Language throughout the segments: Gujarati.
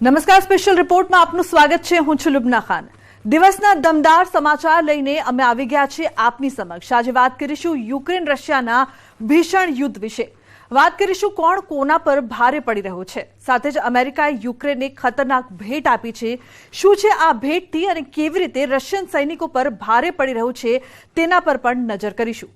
નમસ્કાર, સ્પેશિયલ રિપોર્ટમાં આપનું સ્વાગત છે. હું છું લુબના ખાન. દિવસના દમદાર સમાચાર લઈને અમે આવી ગયા છીએ આપની સમક્ષ. આજે વાત કરીશું યુક્રેન રશિયાના ભીષણ યુદ્ધ વિશે. વાત કરીશું કોણ કોના પર ભારે પડી રહ્યું છે. સાથે જ અમેરિકાએ યુક્રેનને ખતરનાક ભેટ આપી છે. શું છે આ ભેટથી અને કેવી રીતે રશિયન સૈનિકો પર ભારે પડી રહ્યું છે તેના પર પણ નજર કરીશું.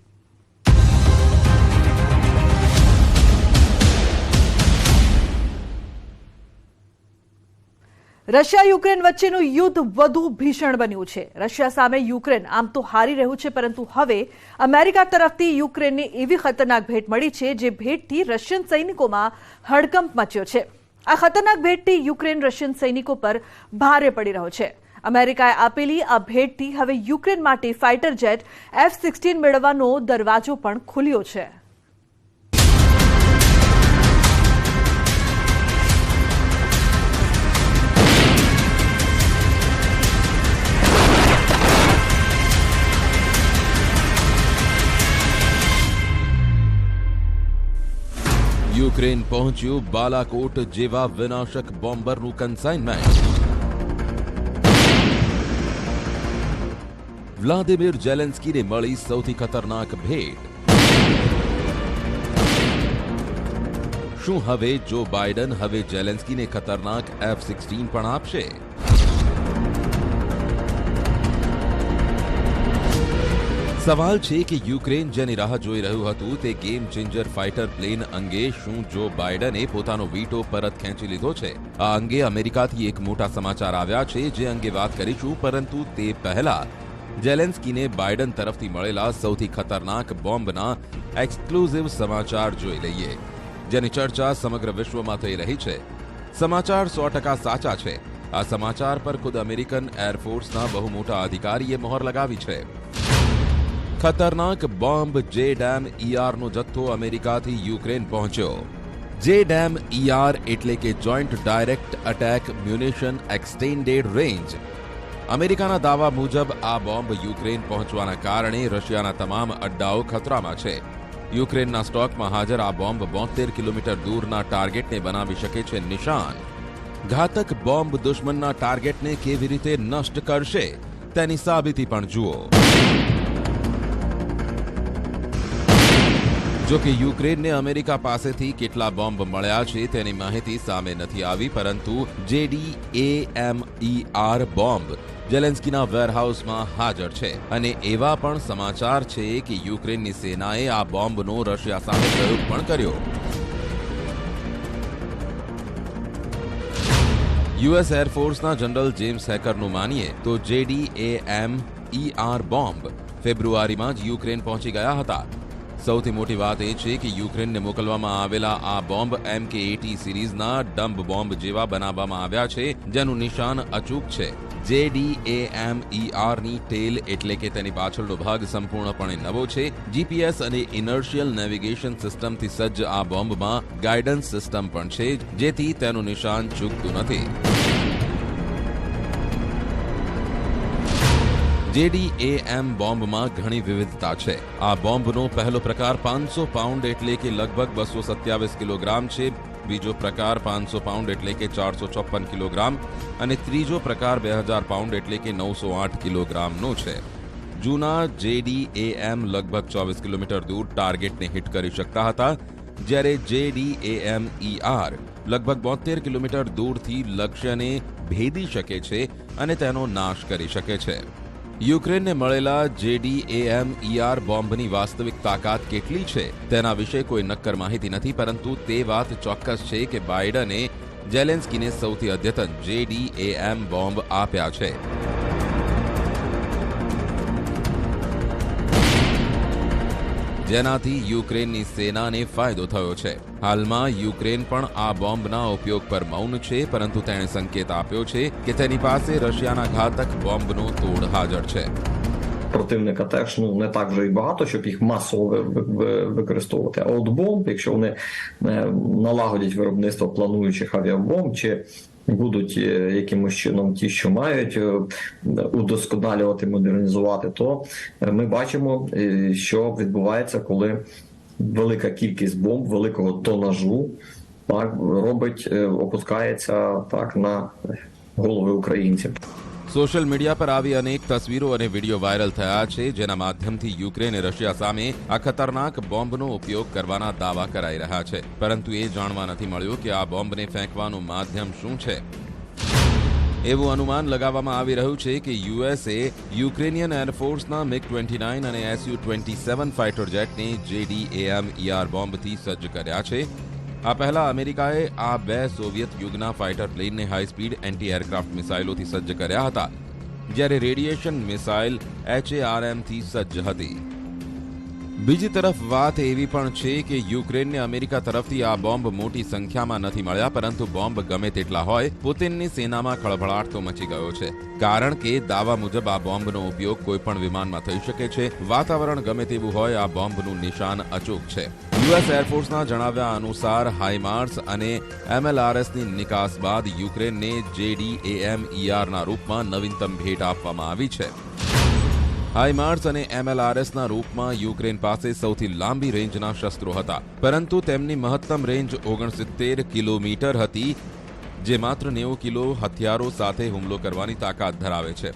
રશિયા યુક્રેન વચ્ચેનું યુદ્ધ વધુ ભીષણ બન્યું છે. રશિયા સામે યુક્રેન આમ તો હારી રહ્યું છે, પરંતુ હવે અમેરિકા તરફથી યુક્રેનને એવી ખતરનાક ભેટ મળી છે જે ભેટથી રશિયન સૈનિકોમાં હડકંપ મચ્યો છે. આ ખતરનાક ભેટથી યુક્રેન રશિયન સૈનિકો પર ભારે પડી રહ્યો છે. અમેરિકાએ આપેલી આ ભેટથી હવે યુક્રેન માટે ફાઇટર જેટ F-16 મેળવવાનો દરવાજો પણ ખુલ્યો છે. યુક્રેન પહોંચ્યું બાલાકોટ જેવા વિનાશક બોમ્બરનું કન્સાઇનમેન્ટ. વ્લાદિમીર ઝેલેન્સ્કીને મળી સૌથી ખતરનાક ભેટ. શું હવે જો બાઇડન હવે ઝેલેન્સ્કીને ખતરનાક F-16 પણ આપશે? સવાલ છે કે યુક્રેન જેની રાહ જોઈ રહ્યું હતું તે ગેમ ચેન્જર ફાઇટર પ્લેન અંગે શું જો બાઇડને પોતાનો વીટો પરત ખેંચી લીધો છે? આ અંગે અમેરિકાથી એક મોટા સમાચાર આવ્યા છે જે અંગે વાત કરીશું, પરંતુ તે પહેલા ઝેલેન્સ્કીને બાઇડન તરફથી મળેલા સૌથી ખતરનાક બોમ્બના એક્સક્લુઝિવ સમાચાર જોઈ લઈએ, જેની ચર્ચા સમગ્ર વિશ્વમાં થઈ રહી છે. સમાચાર 100% સાચા છે. આ સમાચાર પર ખુદ અમેરિકન એરફોર્સના બહુ મોટા અધિકારીએ મહોર લગાવી છે. ખતરનાક બોમ્બ JDAM-ER નો જથ્થો અમેરિકાથી યુક્રેન પહોંચ્યો. JDAM-ER એટલે કે joint direct attack munition extended range. અમેરિકાના દાવા મુજબ આ બોમ્બ યુક્રેન પહોંચવાના કારણે રશિયાના તમામ અડ્ડાઓ ખતરામાં છે. યુક્રેનના સ્ટોકમાં હાજર આ બોમ્બ 72 કિલોમીટર દૂરના ટાર્ગેટને બનાવી શકે છે નિશાન. ઘાતક બોમ્બ દુશ્મનના ટાર્ગેટને કેવી રીતે નષ્ટ કરશે તેની સાબિતી પણ જુઓ. જો કે યુક્રેનને અમેરિકા પાસેથી કેટલા બોમ્બ મળ્યા છે તેની માહિતી સામે નથી આવી, પરંતુ JDAM-ER બોમ્બ ઝેલેન્સ્કીના વેરહાઉસમાં હાજર છે અને એવા પણ સમાચાર છે કે યુક્રેનની સેનાએ આ બોમ્બનો રશિયા સામે પ્રયોગ પણ કર્યો. યુએસ એરફોર્સના જનરલ જેમ્સ હેકરનું માનીએ તો JDAM-ER બોમ્બ ફેબ્રુઆરીમાં જ યુક્રેન પહોંચી ગયા હતા. સૌથી મોટી વાત એ છે કે યુક્રેનને મોકલવામાં આવેલા આ બોમ્બ MK-80 સિરીઝના ડમ્બ બોમ્બ જેવા બનાવવામાં આવ્યા છે, જેનું નિશાન અચૂક છે. JDAM-ER ની ટેલ એટલે કે તેની પાછળનો ભાગ સંપૂર્ણપણે નવો છે. GPS અને ઇનર્શિયલ નેવિગેશન સિસ્ટમથી સજ્જ આ બોમ્બમાં ગાઇડન્સ સિસ્ટમ પણ છે, જેથી તેનું નિશાન ચૂકતું નથી. JDAM બોમ્બમાં ઘણી વિવિધતા છે. આ બોમ્બનો પહેલો પ્રકાર 500 પાઉન્ડ એટલે કે લગભગ 227 કિલોગ્રામ છે. બીજો પ્રકાર 500 પાઉન્ડ એટલે કે 456 કિલોગ્રામ અને ત્રીજો પ્રકાર 2000 પાઉન્ડ એટલે કે 908 કિલોગ્રામનો છે. જૂના JDAM લગભગ 24 કિલોમીટર દૂર ટાર્ગેટને હિટ કરી શકતા હતા, જ્યારે JDAM-ER લગભગ 72 કિલોમીટર દૂરથી લક્ષ્યને ભેદી શકે છે અને તેનો નાશ કરી શકે છે. યુક્રેનને મળેલા JDAM-ER બોમ્બની વાસ્તવિક તાકાત કેટલી છે તેના વિશે કોઈ નક્કર માહિતી નથી, પરંતુ તે વાત ચોક્કસ છે કે બાઇડને ઝેલેન્સ્કીને સૌથી અદ્યતન JDAM બોમ્બ આપ્યા છે. જેનાથી યુક્રેનની સેનાને ફાયદો થયો છે. હાલમાં યુક્રેન પણ આ બોમ્બના ઉપયોગ પર મૌન છે, પરંતુ તેણે સંકેત આપ્યો છે કે તેની પાસે રશિયાના ઘાતક બોમ્બનો તોડ હાજર છે. Противника теж не так вже й багато, щоб їх масово використовувати. А от бомб, якщо вони налагодять виробництво плануючих авіабомб, чи будуть якимось чином ті, що мають, удосконалювати, модернізувати, то ми бачимо, що відбувається, коли велика кількість бомб великого тонажу так робить, опускається так на голови українців. સોશિયલ મીડિયા પર આવી અનેક તસવીરો અને વિડીયો વાયરલ થયા છે જેના માધ્યમથી યુક્રેને રશિયા સામે આ ખતરનાક બોમ્બનો ઉપયોગ કરવાના દાવા કરાઈ રહ્યા છે, પરંતુ એ જાણવા નથી મળ્યું કે આ બોમ્બને ફેંકવાનું માધ્યમ શું છે. એવું અનુમાન લગાવવામાં આવી રહ્યું છે કે યુએસએ યુક્રેનિયન એરફોર્સના MiG-29 અને Su-27 ફાઇટર જેટને JDAM-ER બોમ્બથી સજ્જ કર્યા છે. આ પહેલા અમેરિકાએ આ બે સોવિયત યુગના ફાઇટર પ્લેનને હાઈ સ્પીડ એન્ટી એરક્રાફ્ટ મિસાઇલોથી સજ્જ કર્યા હતા, જ્યારે રેડિયેશન મિસાઇલ HARM થી સજ્જ હતી. બીજી તરફ વાત એવી પણ છે કે યુક્રેનને અમેરિકા તરફથી આ બોમ્બ મોટી સંખ્યામાં નથી મળ્યા, પરંતુ બોમ્બ ગમે તેટલા હોય, પુતિનની સેનામાં ખળભળાટ તો મચી ગયો છે, કારણ કે દાવા મુજબ આ બોમ્બનો ઉપયોગ કોઈપણ વિમાનમાં થઈ શકે છે. વાતાવરણ ગમે તેવું હોય, આ બોમ્બનું નિશાન અચૂક છે. યુએસ એરફોર્સના જણાવ્યા અનુસાર હાઇમાર્સ અને MLRSની નિકાસ બાદ યુક્રેનને JDAM-ERના રૂપમાં નવીનતમ ભેટ આપવામાં આવી છે. હાઇમાર્સ અને MLRSના રૂપમાં યુક્રેન પાસે સૌથી લાંબી રેન્જના શસ્ત્રો હતા, પરંતુ તેમની મહત્તમ રેન્જ 69 કિલોમીટર હતી, જે માત્ર 90 કિલો હથિયારો સાથે હુમલો કરવાની તાકાત ધરાવે છે,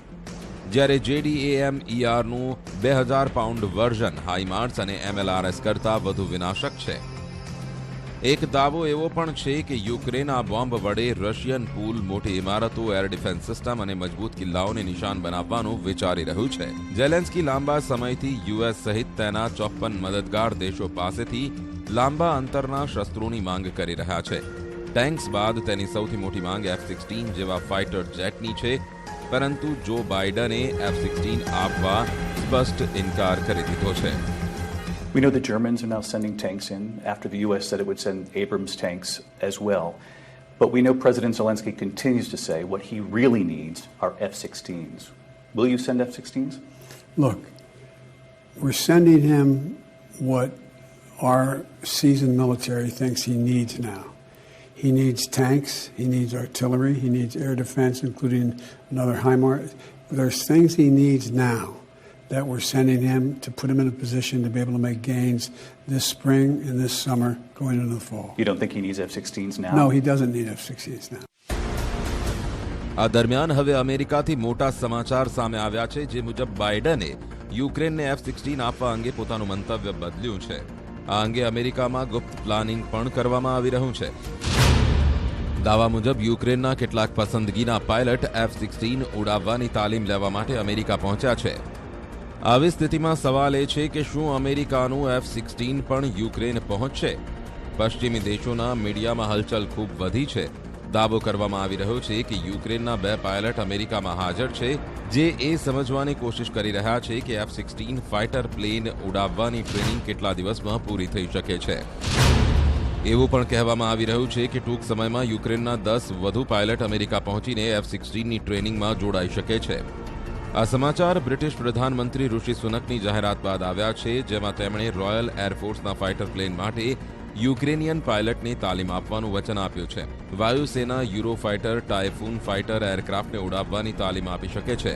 જ્યારે JDAM-ERનું 2000 પાઉન્ડ વર્ઝન હાઇમાર્સ અને MLRS કરતાં વધુ વિનાશક છે. એક દાવો એવો પણ છે કે યુક્રેન આ બોમ્બ વડે રશિયન પુલ, મોટી ઇમારતો, એર ડિફેન્સ સિસ્ટમ અને મજબૂત કિલ્લાઓને નિશાન બનાવવાનું વિચારી રહ્યું છે. ઝેલેન્સ્કી લાંબા સમયથી યુએસ સહિત તેના 54 મદદગાર દેશો પાસેથી લાંબા અંતરના શસ્ત્રોની માંગ કરી રહ્યા છે. ટેન્ક્સ બાદ તેની સૌથી મોટી માંગ F-16 જેવા ફાઇટર જેટની છે, પરંતુ જો બાઇડને F-16 આપવા સ્પષ્ટ ઇનકાર કરી દીધો છે. We know the Germans are now sending tanks in after the U.S. said it would send Abrams tanks as well. But we know President Zelensky continues to say what he really needs are F-16s. Will you send F-16s? Look, we're sending him what our seasoned military thinks he needs now. He needs tanks, he needs artillery, he needs air defense, including another HIMARS. There's things he needs now that we're sending him to put him in a position to be able to make gains this spring and this summer going into the fall. You don't think he needs F-16s now? No, he doesn't need F-16s now. આ દરમિયાન હવે અમેરિકાથી મોટા સમાચાર સામે આવ્યા છે, જે મુજબ બાઇડને યુક્રેનને F-16 આપવા અંગે પોતાનું મંતવ્ય બદલ્યું છે. આ અંગે અમેરિકામાં ગુપ્ત પ્લાનિંગ પણ કરવામાં આવી રહ્યું છે. દાવા મુજબ યુક્રેનના કેટલાક પસંદગીના પાયલટ F-16 ઉડાવવાની તાલીમ લેવા માટે અમેરિકા પહોંચ્યા છે. આવી સ્થિતિમાં સવાલ એ છે કે શું અમેરિકાનું F-16 પણ યુક્રેન પહોંચશે? પશ્ચિમી દેશોના મીડિયામાં હલચલ ખૂબ વધી છે. દાવો કરવામાં આવી રહ્યો છે કે યુક્રેનના 2 પાયલટ અમેરિકામાં હાજર છે, જે એ સમજવાની કોશિશ કરી રહ્યા છે કે F-16 ફાઇટર પ્લેન ઉડાવવાની ટ્રેનિંગ કેટલા દિવસમાં પૂરી થઈ શકે છે. એવું પણ કહેવામાં આવી રહ્યું છે કે ટૂંક સમયમાં યુક્રેનના 10 વધુ પાયલટ અમેરિકા પહોંચીને F-16ની ટ્રેનિંગમાં જોડાઈ શકે છે. આ સમાચાર બ્રિટિશ પ્રધાનમંત્રી ઋષિ સુનકની જાહેરાત બાદ આવ્યા છે, જેમાં તેમણે રોયલ એરફોર્સના ફાઇટર પ્લેન માટે યુક્રેનિયન પાયલટને તાલીમ આપવાનું વચન આપ્યું છે. વાયુસેના યુરો ફાઇટર, ટાયફૂન ફાઇટર એરક્રાફ્ટને ઉડાવવાની તાલીમ આપી શકે છે.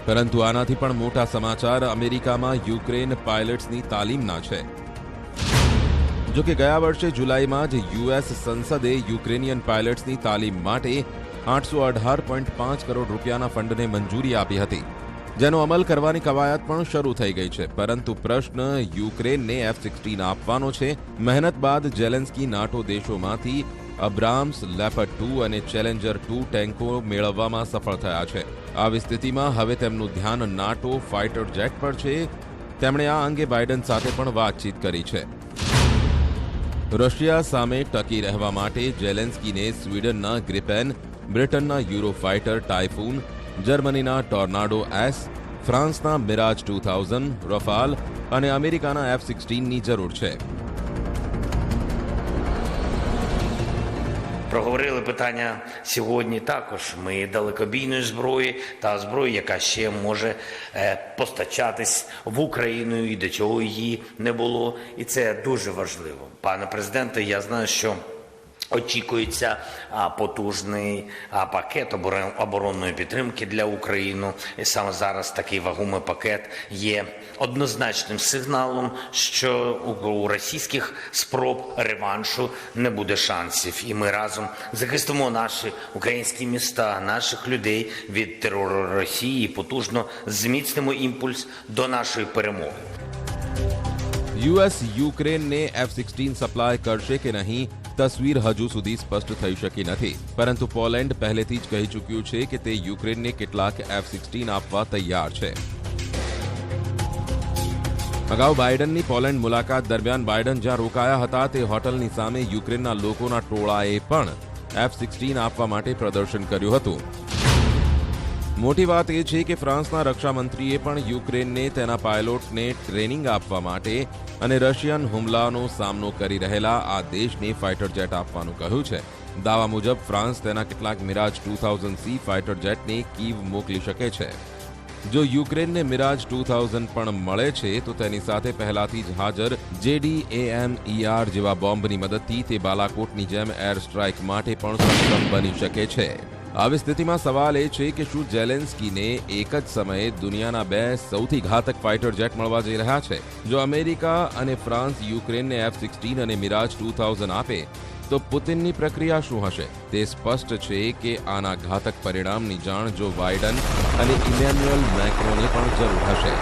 પરંતુ આનાથી પણ મોટા સમાચાર અમેરિકામાં યુક્રેન પાયલટ્સની તાલીમના છે. જો કે ગયા વર્ષે જુલાઈમાં જ યુએસ સંસદે યુક્રેનિયન પાયલટ્સની તાલીમ માટે 818.5 કરોડ રૂપિયાના ફંડને મંજૂરી આપી હતી, જેનો અમલ કરવાની કવાયત પણ શરૂ થઈ ગઈ છે. પરંતુ પ્રશ્ન યુક્રેનને F-16 આપવાનો છે. મહેનત બાદ ઝેલેન્સ્કી નાટો દેશોમાંથી અબ્રામ્સ, લેપર્ડ 2 અને ચેલેન્જર 2 ટેન્કો મેળવવામાં સફળ થયા છે. આવી સ્થિતિમાં હવે તેમનું ધ્યાન નાટો ફાઇટર જેટ પર છે. તેમણે આ અંગે બાઇડન સાથે પણ વાતચીત કરી છે. રશિયા સામે ટકી રહેવા માટે ઝેલેન્સ્કીને સ્વીડનના ગ્રિપેન, બ્રિટનના યુરો ફાઇટર ટાયફૂન, જર્મનીના ટોર્નાડો S, ફ્રાન્સના મિરાજ 2000, રફાલ અને અમેરિકાના F-16ની જરૂર છે. Проговорили питання сьогодні також. Ми далекобійної зброї та зброї, яка ще може постачатись в Україну і до цього її не було. І це дуже важливо. Пане президенте, я знаю, що Очікується потужний пакет оборонної підтримки для України. І саме зараз такий вагомий пакет є однозначним сигналом, що у російських спроб реваншу не буде шансів. І ми разом захистимо наші українські міста, наших людей від терору Росії і потужно зміцнимо імпульс до нашої перемоги. યુએસ યુક્રેનને F-16 સપ્લાય કરશે કે નહીં તસવીર હજુ સુધી સ્પષ્ટ થઈ શકી નથી, પરંતુ પોલેન્ડ પહેલેથી જ કહી ચૂક્યું છે કે તે યુક્રેનને કેટલાક F-16 આપવા તૈયાર છે. અગાઉ બાઇડનની પોલેન્ડ મુલાકાત દરમિયાન બાઇડન જ્યાં રોકાયા હતા તે હોટલની સામે યુક્રેનના લોકોના ટોળાએ પણ F-16 આપવા માટે પ્રદર્શન કર્યું હતું. મોટી વાત એ છે કે ફ્રાન્સના રક્ષામંત્રીએ પણ યુક્રેનને તેના પાયલોટને ટ્રેનિંગ આપવા માટે અને રશિયન હુમલાનો સામનો કરી રહેલા આ દેશને ફાઇટર જેટ આપવાનું કહ્યું છે. દાવા મુજબ ફ્રાન્સ તેના કેટલાક મિરાજ 2000C ફાઇટર જેટને કીવ મોકલી શકે છે. જો યુક્રેનને મિરાજ 2000 પણ મળે છે તો તેની સાથે પહેલાથી જ હાજર JDAMER જેવા બોમ્બની મદદથી તે બાલાકોટની જેમ એર સ્ટ્રાઇક માટે પણ સક્ષમ બની શકે છે. આવી સ્થિતિમાં સવાલ એ છે કે શું ઝેલેન્સ્કીને એક જ સમયે દુનિયાના બે સૌથી ઘાતક ફાઇટર જેટ મળવા જઈ રહ્યા છે? જો અમેરિકા અને ફ્રાન્સ યુક્રેનને F-16 અને મિરાજ 2000 આપે તો પુતિનની પ્રક્રિયા શું હશે? તે સ્પષ્ટ છે કે આના ઘાતક પરિણામની જાણ જો બાઇડન અને ઇમેન્યુઅલ મેક્રોને પણ જરૂર હશે.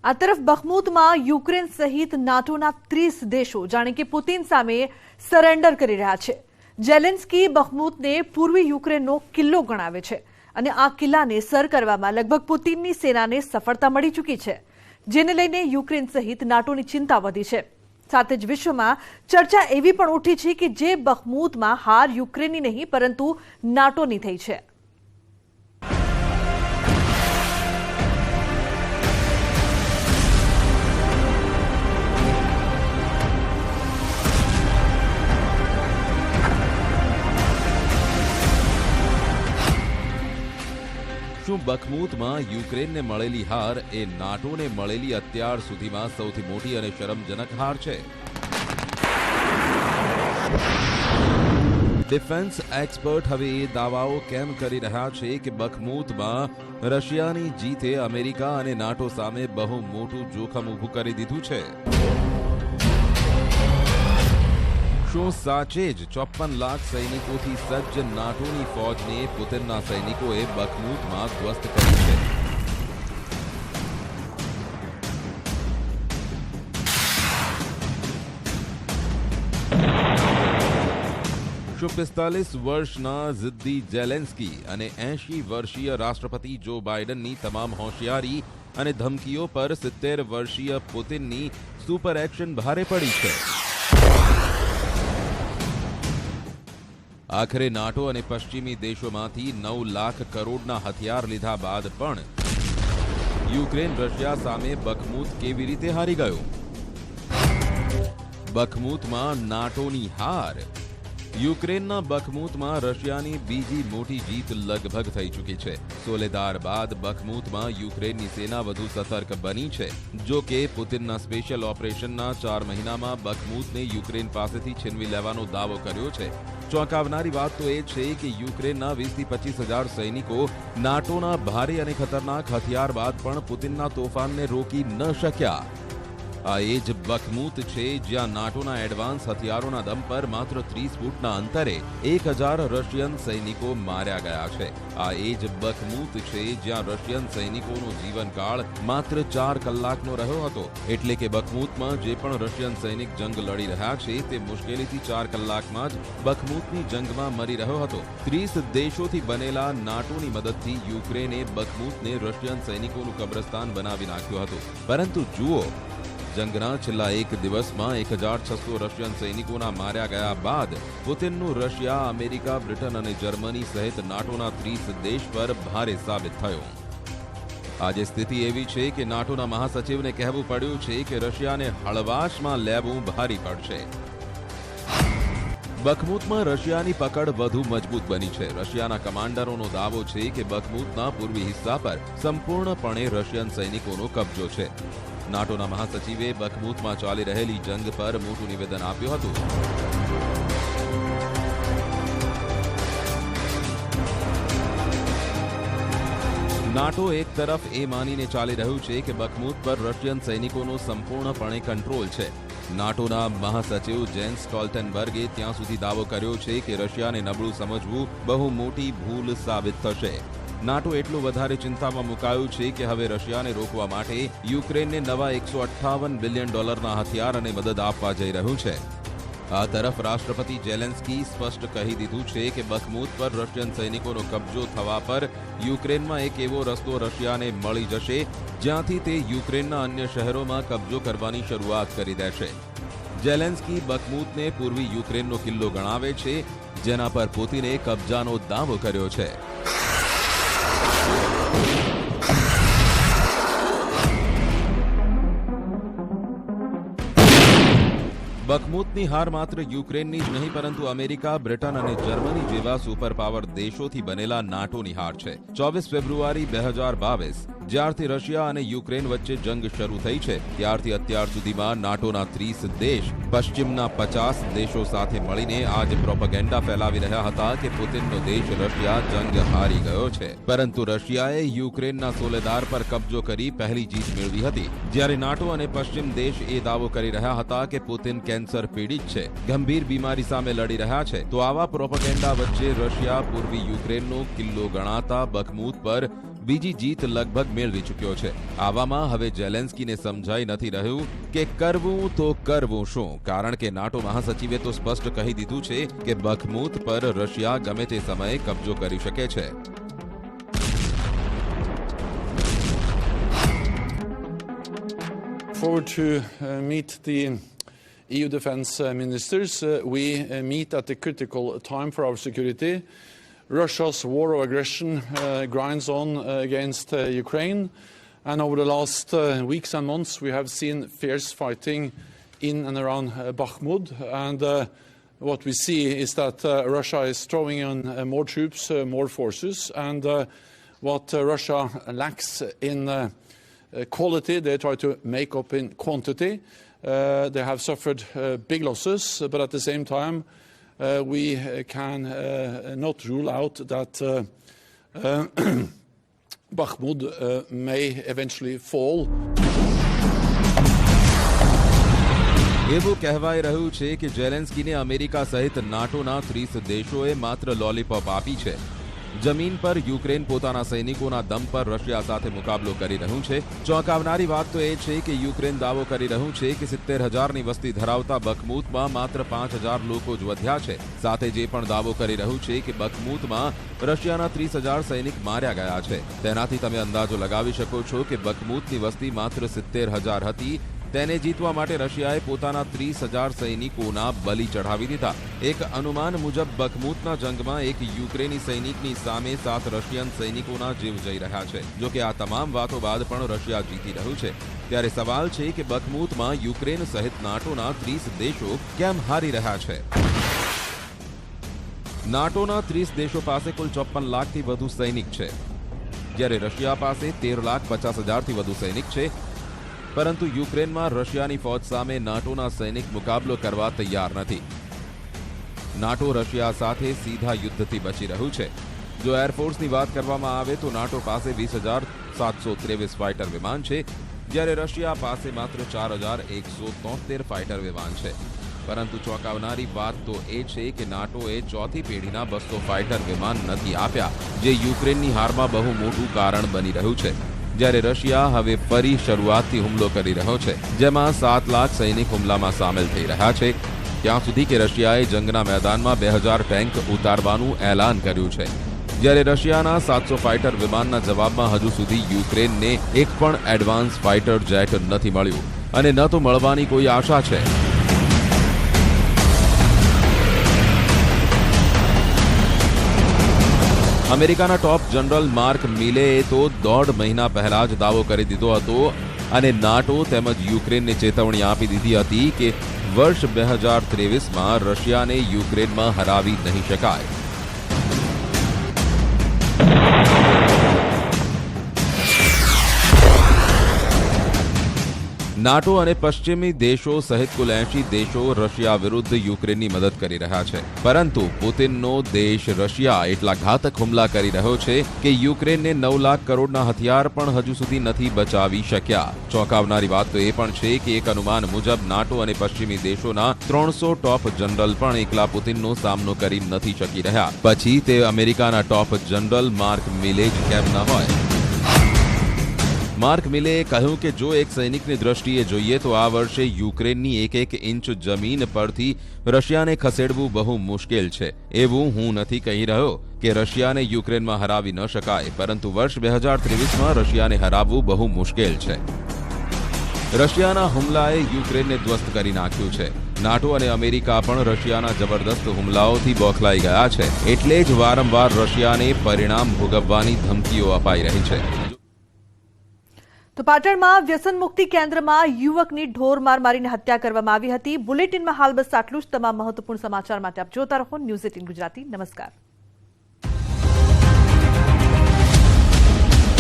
આ તરફ બખમુતમાં યુક્રેન સહિત નાટોના 30 દેશો જાણે કે પુતિન સામે સરેન્ડર કરી રહ્યા છે. ઝેલેન્સ્કી બખમુતને પૂર્વી યુક્રેનનો કિલ્લો ગણાવે છે અને આ કિલ્લાને સર કરવામાં લગભગ પુતિનની સેનાને સફળતા મળી ચૂકી છે, જેને લઈને યુક્રેન સહિત નાટોની ચિંતા વધી છે. સાથે જ વિશ્વમાં ચર્ચા એવી પણ ઉઠી છે કે જે બખમુતમાં હાર યુક્રેનની નહીં પરંતુ નાટોની થઈ છે. શું બખમુતમાં યુક્રેનને મળેલી હાર એ નાટોને મળેલી અત્યાર સુધીમાં સૌથી મોટી અને શરમજનક હાર છે? ડિફેન્સ એક્સપર્ટ હવે એ દાવાઓ કેમ કરી રહ્યા છે કે બખમુતમાં રશિયાની જીતે અમેરિકા અને નાટો સામે બહુ મોટું જોખમ ઊભું કરી દીધું છે? શું સાચે જ 54 લાખ સૈનિકોથી સજ્જ નાટોની ફોજને પુતિનના સૈનિકોએ બખમુતમાં ધ્વસ્ત કરી છે? શું 45 વર્ષના જિદ્દી ઝેલેન્સ્કી અને 80 વર્ષીય રાષ્ટ્રપતિ જો બાઇડનની તમામ હોશિયારી અને ધમકીઓ પર 70 વર્ષીય પુતિનની સુપર એક્શન ભારે પડી છે? આખરે નાટો અને પશ્ચિમી દેશોમાંથી 9 લાખ કરોડના હથિયાર લીધા બાદ પણ યુક્રેન રશિયા સામે બખમુત કેવી રીતે હારી ગયું? બખમુતમાં નાટોની હાર. યુક્રેનના બખમુતમાં રશિયાની બીજી મોટી જીત લગભગ થઈ ચૂકી છે. સોલેદાર બાદ બખમુતમાં યુક્રેનની સેના વધુ સતર્ક બની છે. જો કે પુતિનના સ્પેશિયલ ઓપરેશનના 4 મહિનામાં બખમુતને યુક્રેન પાસેથી છીનવી લેવાનો દાવો કર્યો છે. ચોંકાવનારી વાત તો એ છે કે યુક્રેનના 20 થી 25 હજાર સૈનિકો નાટોના ભારે અને ખતરનાક હથિયાર બાદ પણ પુતિનના તોફાનને રોકી ન શક્યા. આ એ જ બખમુત છે જ્યાં નાટોના એડવાન્સ હથિયારોના દમ પર માત્ર 30 ફૂટના અંતરે 1000 રશિયન સૈનિકો માર્યા ગયા છે. આ એ જ બખમુત છે જ્યાં રશિયન સૈનિકોનો જીવનકાળ માત્ર 4 કલાકનો રહ્યો હતો. એટલે કે બખમુતમાં જે પણ રશિયન સૈનિક જંગ લડી રહ્યા છે તે મુશ્કેલીથી 4 કલાકમાં જ બખમુતની જંગમાં મરી રહ્યો હતો. 30 દેશોથી બનેલા નાટોની મદદથી યુક્રેને બખમુતને રશિયન સૈનિકોનું કબ્રસ્તાન બનાવી નાખ્યું હતું. પરંતુ જુઓ, જંગના છેલ્લા એક દિવસમાં 1600 રશિયન સૈનિકોના માર્યા ગયા બાદ પુતિનનું રશિયા, અમેરિકા, બ્રિટન અને જર્મની સહિત નાટોના 30 દેશ પર ભારે સાબિત થયું. આજે સ્થિતિ એવી છે કે નાટોના મહાસચિવને કહેવું પડ્યું છે કે રશિયાને હળવાશમાં લેવું ભારી પડશે. બખમૂતમાં રશિયાની પકડ વધુ મજબૂત બની છે. રશિયાના કમાન્ડરોનો દાવો છે કે બખમૂતના પૂર્વી હિસ્સા પર સંપૂર્ણપણે રશિયન સૈનિકોનો કબજો છે. નાટોના મહાસચિવે બખમૂતમાં ચાલી રહેલી જંગ પર મોટું નિવેદન આપ્યું હતું. નાટો એક તરફ એ માનીને ચાલી રહ્યું છે કે બખમૂત પર રશિયન સૈનિકોનો સંપૂર્ણપણે કંટ્રોલ છે. નાટોના મહાસચિવ જેન્સ સ્ટોલ્ટનબર્ગે ત્યાં સુધી દાવો કર્યો છે કે રશિયાને નબળું સમજવું બહુ મોટી ભૂલ સાબિત થશે. નાટો એટલું વધારે ચિંતામાં મુકાયું છે કે હવે રશિયાને રોકવા માટે યુક્રેનને નવા $158 બિલિયન હથિયાર અને મદદ આપવા જઈ રહ્યું છે. આ તરફ રાષ્ટ્રપતિ ઝેલેન્સ્કી સ્પષ્ટ કહી દીધું છે કે બખમૂત પર રશિયન સૈનિકોનો કબજો થવા પર યુક્રેનમાં એક એવો રસ્તો રશિયાને મળી જશે જ્યાંથી તે યુક્રેનના અન્ય શહેરોમાં કબજો કરવાની શરૂઆત કરી દેશે. ઝેલેન્સ્કી બખમૂતને પૂર્વી યુક્રેનનો કિલ્લો ગણાવે છે, જેના પર પુતિને કબજાનો દાવો કર્યો છે. બખમૂતની હાર માત્ર યુક્રેનની જ નહીં પરંતુ અમેરિકા, બ્રિટન અને જર્મની જેવા સુપર પાવર દેશોથી બનેલા નાટોની હાર છે. 24 ફેબ્રુઆરી 2022 જ્યારથી રશિયા અને યુક્રેન વચ્ચે જંગ શરૂ થઈ છે ત્યારથી અત્યાર સુધીમાં નાટોના 30 દેશ પશ્ચિમના 50 દેશો સાથે મળીને આજ પ્રોપેગેન્ડા ફેલાવી રહ્યા હતા કે પુતિનનો દેશ રશિયા જંગ હારી ગયો છે. પરંતુ રશિયાએ યુક્રેનના સોલેદાર પર કબજો કરી પહેલી જીત મેળવી હતી, જ્યારે નાટો અને પશ્ચિમ દેશ એ દાવો કરી રહ્યા હતા કે પુતિન કેન્સર પીડિત છે, ગંભીર બીમારી સામે લડી રહ્યા છે. તો આવા પ્રોપેગેન્ડા વચ્ચે રશિયા પૂર્વી યુક્રેનનો કિલ્લો ગણાતા બખમૂત પર બીજી જીત લગભગ મેળવી ચૂક્યો છે. આવામાં હવે ઝેલેન્સ્કીને સમજાઈ નથી રહ્યું કે કરવું તો કરવું શું, કારણ કે નાટો મહાસચિવે તો સ્પષ્ટ કહી દીધું છે કે બખમૂત પર રશિયા ગમે તે સમયે કબજો કરી શકે છે. Forward to meet the EU defense ministers. We meet at a critical time for our security. Russia's war of aggression grinds on against Ukraine, and over the last weeks and months we have seen fierce fighting in and around Bakhmut, and what we see is that Russia is throwing in more troops, more forces, and what Russia lacks in quality they try to make up in quantity. They have suffered big losses, but at the same time we can not rule out that Bakhmut may eventually fall. એવું કહેવાઈ રહ્યું છે કે ઝેલેન્સ્કીને અમેરિકા સહિત નાટોના 30 દેશોએ માત્ર લોલીપોપ આપી છે. જમીન પર યુક્રેન પોતાના સૈનિકોના દમ પર રશિયા સાથે મુકાબલો કરી રહ્યું છે. ચોંકાવનારી વાત તો એ છે કે યુક્રેન દાવો કરી રહ્યું છે કે 70,000ની વસ્તી ધરાવતા બખમૂતમાં માત્ર 5,000 લોકો જ વધ્યા છે. સાથે જે પણ દાવો કરી રહ્યું છે કે બખમૂતમાં રશિયાના 30,000 સૈનિક માર્યા ગયા છે, તેનાથી તમે અંદાજો લગાવી શકો છો કે બખમૂતની વસ્તી માત્ર 70,000 હતી. તેને જીતવા માટે રશિયાએ પોતાના 30,000 સૈનિકોના બલિ ચઢાવી દીધા. એક અનુમાન મુજબ બખમૂતના જંગમાં એક યુક્રેની સૈનિકની સામે 7 રશિયન સૈનિકોના જીવ જઈ રહ્યા છે. જો કે આ તમામ વાતો બાદ પણ રશિયા જીતી રહ્યું છે. ત્યારે સવાલ છે કે બખમૂતમાં યુક્રેન સહિત નાટોના 30 દેશો કેમ હારી રહ્યા છે? નાટોના 30 દેશો પાસે કુલ 54 લાખથી વધુ સૈનિક છે, જ્યારે રશિયા પાસે 13,50,000થી વધુ સૈનિક છે. પરંતુ યુક્રેનમાં રશિયાની ફૌજ સામે નાટોના સૈનિક મુકાબલો કરવા તૈયાર નથી. નાટો રશિયા સાથે સીધા યુદ્ધથી બચી રહ્યું છે. જો એરફોર્સની વાત કરવામાં આવે તો નાટો પાસે 20,723 ફાઇટર વિમાન છે, જ્યારે રશિયા પાસે માત્ર 4,173 ફાઇટર વિમાન છે. પરંતુ ચોંકાવનારી વાત તો એ છે કે નાટોએ ચોથી પેઢીના 200 ફાઇટર વિમાન નથી આપ્યા, જે યુક્રેનની હારમાં બહુ મોટું કારણ બની રહ્યું છે. જ્યારે રશિયા હવે ફરી શરૂઆતથી હુમલો કરી રહ્યો છે, જેમાં 7 લાખ સૈનિક હુમલામાં સામેલ થઈ રહ્યા છે. ત્યાં સુધી કે રશિયાએ જંગના મેદાનમાં 2000 ટેન્ક ઉતારવાનું એલાન કર્યું છે, જ્યારે રશિયાના 700 ફાઇટર વિમાનના જવાબમાં હજુ સુધી યુક્રેનને એક પણ એડવાન્સ ફાઇટર જેટ નથી મળ્યું, અને ન તો મળવાની કોઈ આશા છે. અમેરિકાના ટોપ જનરલ માર્ક મિલેએ તો 1.5 મહિના પહેલા જ દાવો કરી દીધો હતો અને નાટો તેમજ યુક્રેનને ચેતવણી આપી દીધી હતી કે વર્ષ 2023માં રશિયાને યુક્રેનમાં હરાવી નહીં શકાય. નાટો અને પશ્ચિમી દેશો સહિત કુલ 80 દેશો રશિયા વિરુદ્ધ યુક્રેનની મદદ કરી રહ્યા છે, પરંતુ પુતિનનો દેશ રશિયા એટલા ઘાતક હુમલા કરી રહ્યો છે કે યુક્રેનને 9 લાખ કરોડના હથિયાર પણ હજુ સુધી નથી બચાવી શક્યા. ચોંકાવનારી વાત તો એ પણ છે કે એક અનુમાન મુજબ નાટો અને પશ્ચિમી દેશોના 300 ટોપ જનરલ પણ એકલા પુતિનનો સામનો કરી નથી શકી રહ્યા. પછી તે અમેરિકાના ટોપ જનરલ માર્ક મિલે જ કેમ ન હોય. માર્ક મિલેએ કહ્યું કે જો એક સૈનિકની દ્રષ્ટિએ જોઈએ તો આ વર્ષે યુક્રેનની એક ઇંચ જમીન પરથી રશિયાને ખસેડવું બહુ મુશ્કેલ છે. એવું હું નથી કહી રહ્યો કે રશિયાને યુક્રેનમાં હરાવી ન શકાય, પરંતુ વર્ષ 2023માં રશિયાને હરાવવું બહુ મુશ્કેલ છે. રશિયાના હુમલાએ યુક્રેનને ધ્વસ્ત કરી નાખ્યું છે. નાટો અને અમેરિકા પણ રશિયાના જબરદસ્ત હુમલાઓથી બોખલાઈ ગયા છે, એટલે જ વારંવાર રશિયાને પરિણામ ભોગવવાની ધમકીઓ અપાઈ રહી છે. તો પાટણમાં વ્યસન મુક્તિ કેન્દ્રમાં યુવકની ઢોર માર મારીને હત્યા કરવામાં આવી હતી. બુલેટિનમાં હાલ બસ આટલું જ. તમામ મહત્વપૂર્ણ સમાચાર માટે આપ જોતા રહો ન્યૂઝ 18 ગુજરાતી. નમસ્કાર.